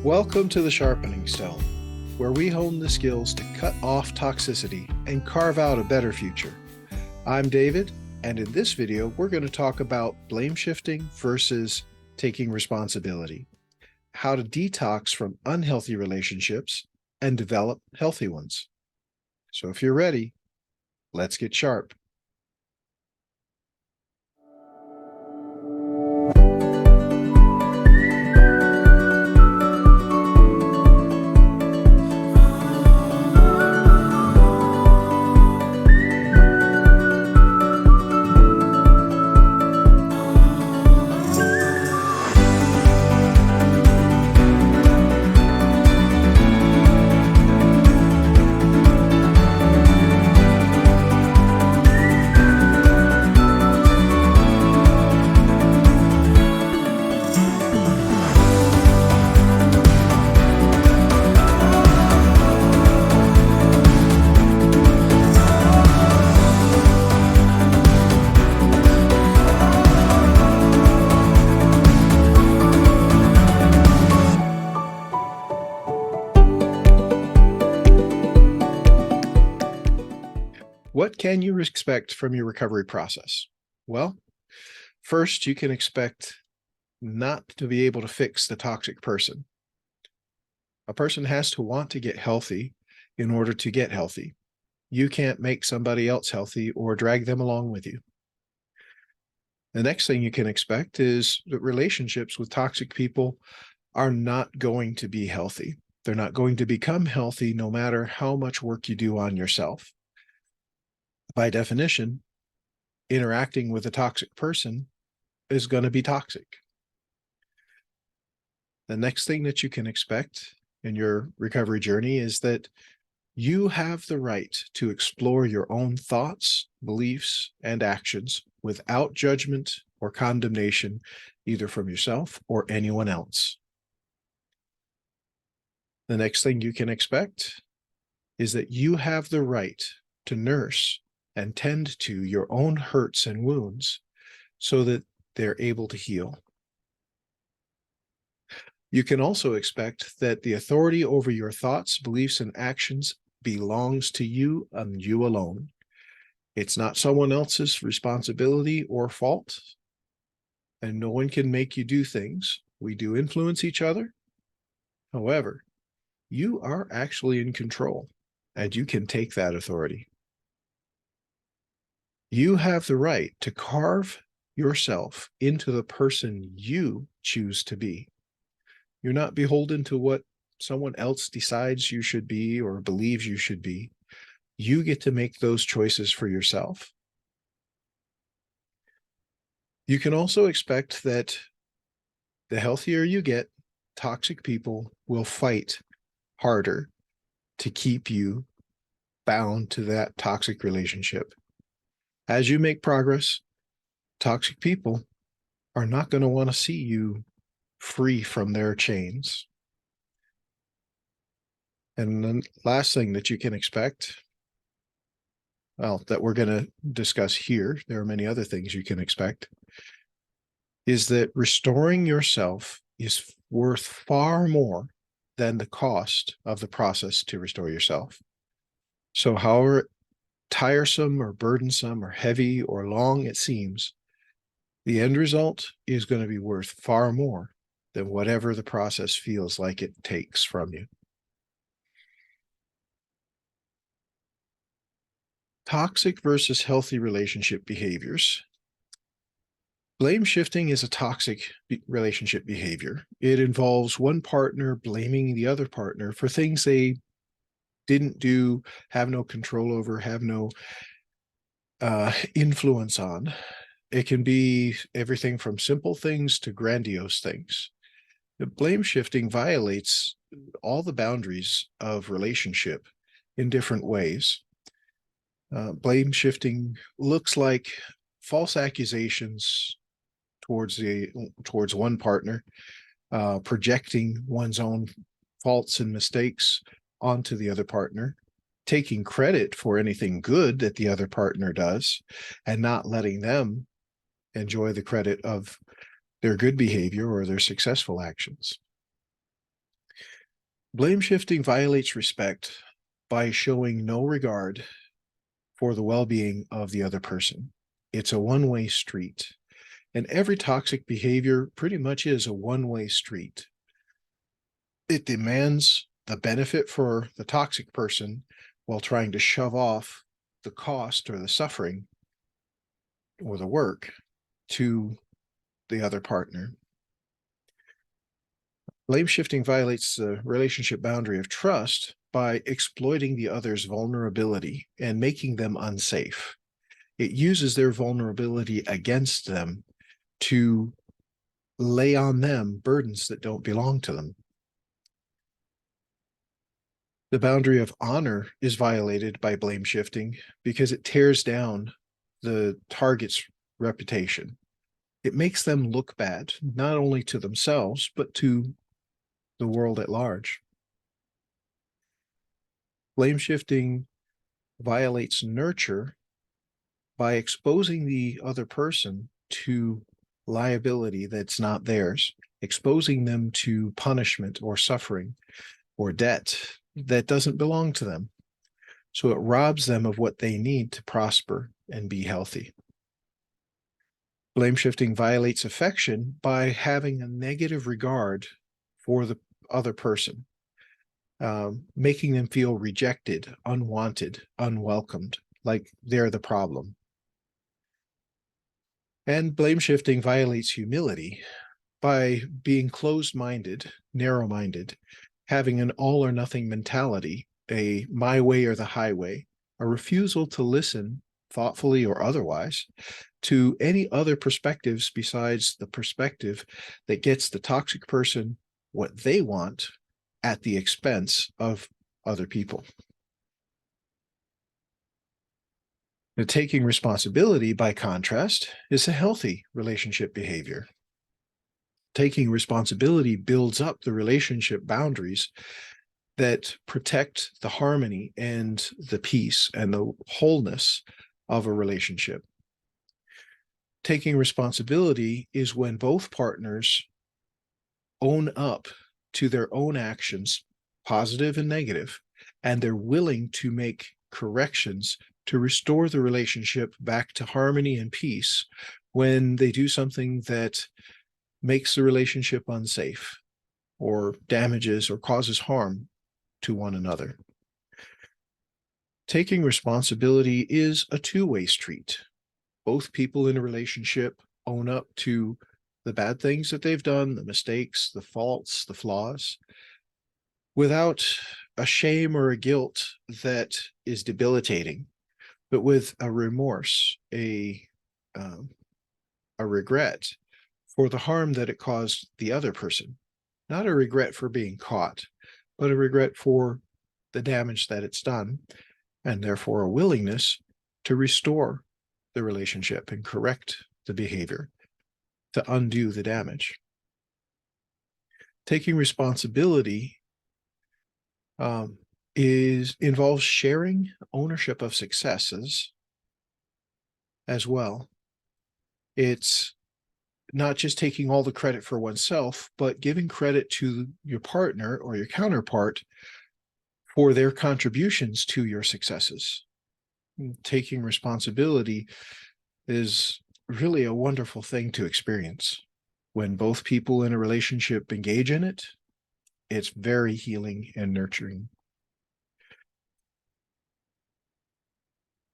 Welcome to the Sharpening Stone, where we hone the skills to cut off toxicity and carve out a better future. I'm David, and in this video, we're going to talk about blame shifting versus taking responsibility, how to detox from unhealthy relationships and develop healthy ones. So if you're ready, let's get sharp. What can you expect from your recovery process? Well, first, you can expect not to be able to fix the toxic person. A person has to want to get healthy in order to get healthy. You can't make somebody else healthy or drag them along with you. The next thing you can expect is that relationships with toxic people are not going to be healthy. They're not going to become healthy no matter how much work you do on yourself. By definition, interacting with a toxic person is going to be toxic. The next thing that you can expect in your recovery journey is that you have the right to explore your own thoughts, beliefs, and actions without judgment or condemnation, either from yourself or anyone else. The next thing you can expect is that you have the right to nurse and tend to your own hurts and wounds so that they're able to heal. You can also expect that the authority over your thoughts, beliefs, and actions belongs to you and you alone. It's not someone else's responsibility or fault, and no one can make you do things. We do influence each other. However, you are actually in control, and you can take that authority. You have the right to carve yourself into the person you choose to be. You're not beholden to what someone else decides you should be or believes you should be. You get to make those choices for yourself. You can also expect that the healthier you get, toxic people will fight harder to keep you bound to that toxic relationship. As you make progress, toxic people are not going to want to see you free from their chains. And the last thing that you can expect, well, that we're going to discuss here, there are many other things you can expect, is that restoring yourself is worth far more than the cost of the process to restore yourself. So however tiresome or burdensome or heavy or long it seems, the end result is going to be worth far more than whatever the process feels like it takes from you. Toxic versus healthy relationship behaviors. Blame shifting is a toxic relationship behavior. It involves one partner blaming the other partner for things they didn't do, have no control over, have no influence on. It can be everything from simple things to grandiose things. The blame shifting violates all the boundaries of relationship in different ways. Blame shifting looks like false accusations towards one partner, projecting one's own faults and mistakes onto the other partner, taking credit for anything good that the other partner does, and not letting them enjoy the credit of their good behavior or their successful actions. Blame shifting violates respect by showing no regard for the well-being of the other person. It's a one-way street. And every toxic behavior pretty much is a one-way street. It demands the benefit for the toxic person while trying to shove off the cost or the suffering or the work to the other partner. Blame shifting violates the relationship boundary of trust by exploiting the other's vulnerability and making them unsafe. It uses their vulnerability against them to lay on them burdens that don't belong to them. The boundary of honor is violated by blame shifting because it tears down the target's reputation. It makes them look bad, not only to themselves, but to the world at large. Blame shifting violates nurture by exposing the other person to liability that's not theirs, exposing them to punishment or suffering or debt that doesn't belong to them. So it robs them of what they need to prosper and be healthy. Blame shifting violates affection by having a negative regard for the other person, making them feel rejected, unwanted, unwelcomed, like they're the problem. And blame shifting violates humility by being closed-minded, narrow-minded, having an all or nothing mentality, a my way or the highway, a refusal to listen thoughtfully or otherwise to any other perspectives besides the perspective that gets the toxic person what they want at the expense of other people. Now, taking responsibility, by contrast, is a healthy relationship behavior. Taking responsibility builds up the relationship boundaries that protect the harmony and the peace and the wholeness of a relationship. Taking responsibility is when both partners own up to their own actions, positive and negative, and they're willing to make corrections to restore the relationship back to harmony and peace when they do something that makes the relationship unsafe or damages or causes harm to one another. Taking responsibility is a two-way street. Both people in a relationship own up to the bad things that they've done, the mistakes, the faults, the flaws, without a shame or a guilt that is debilitating, but with a remorse, a regret for the harm that it caused the other person. Not a regret for being caught, but a regret for the damage that it's done, and therefore a willingness to restore the relationship and correct the behavior, to undo the damage. Taking responsibility involves sharing ownership of successes as well. It's not just taking all the credit for oneself, but giving credit to your partner or your counterpart for their contributions to your successes. Taking responsibility is really a wonderful thing to experience. When both people in a relationship engage in it, it's very healing and nurturing.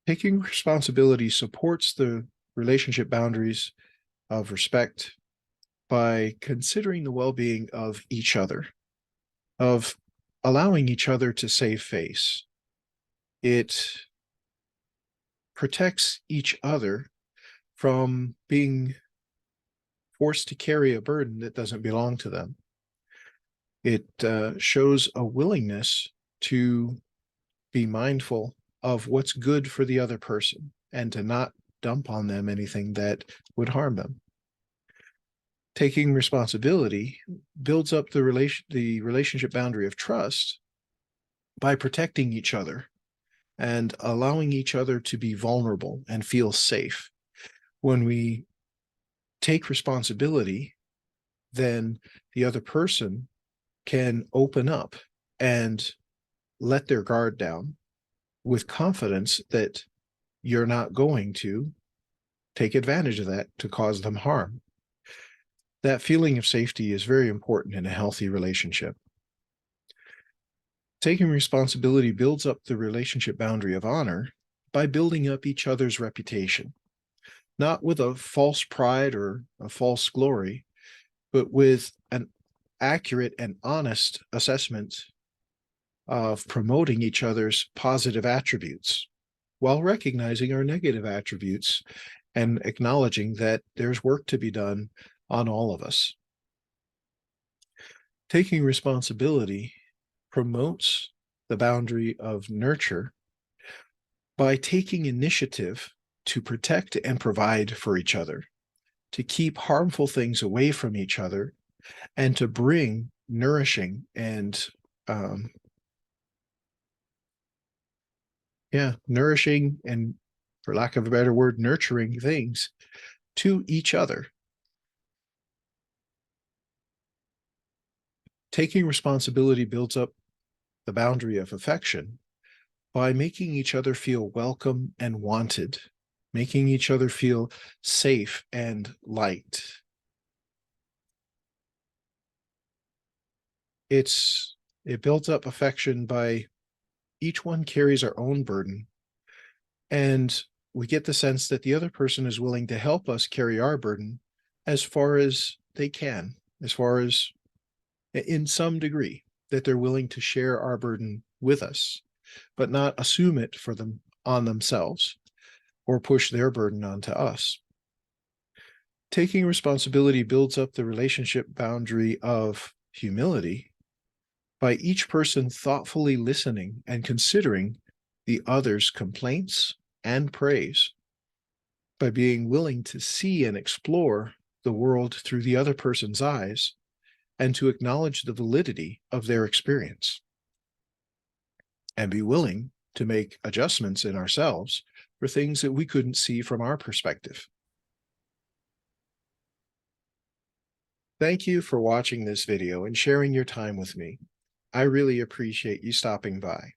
Taking responsibility supports the relationship boundaries of respect by considering the well-being of each other, of allowing each other to save face. It protects each other from being forced to carry a burden that doesn't belong to them. It shows a willingness to be mindful of what's good for the other person and to not dump on them anything that would harm them. Taking responsibility builds up the relationship boundary of trust by protecting each other and allowing each other to be vulnerable and feel safe. When we take responsibility, then the other person can open up and let their guard down with confidence that you're not going to take advantage of that to cause them harm. That feeling of safety is very important in a healthy relationship. Taking responsibility builds up the relationship boundary of honor by building up each other's reputation, not with a false pride or a false glory, but with an accurate and honest assessment of promoting each other's positive attributes while recognizing our negative attributes and acknowledging that there's work to be done on all of us. Taking responsibility promotes the boundary of nurture by taking initiative to protect and provide for each other, to keep harmful things away from each other, and to bring nourishing and nourishing and, for lack of a better word, nurturing things to each other. Taking responsibility builds up the boundary of affection by making each other feel welcome and wanted, making each other feel safe and liked. It builds up affection by each one carries our own burden, and we get the sense that the other person is willing to help us carry our burden as far as they can, as far as, in some degree, that they're willing to share our burden with us, but not assume it for them on themselves or push their burden onto us. Taking responsibility builds up the relationship boundary of humility by each person thoughtfully listening and considering the other's complaints and praise, by being willing to see and explore the world through the other person's eyes and to acknowledge the validity of their experience, and be willing to make adjustments in ourselves for things that we couldn't see from our perspective. Thank you for watching this video and sharing your time with me. I really appreciate you stopping by.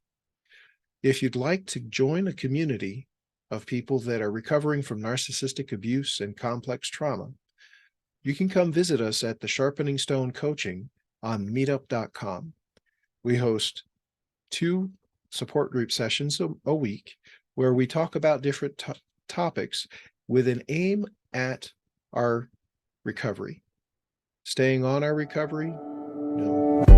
If you'd like to join a community of people that are recovering from narcissistic abuse and complex trauma, you can come visit us at the Sharpening Stone Coaching on meetup.com. We host 2 support group sessions a week where we talk about different topics with an aim at our recovery. Staying on our recovery? No.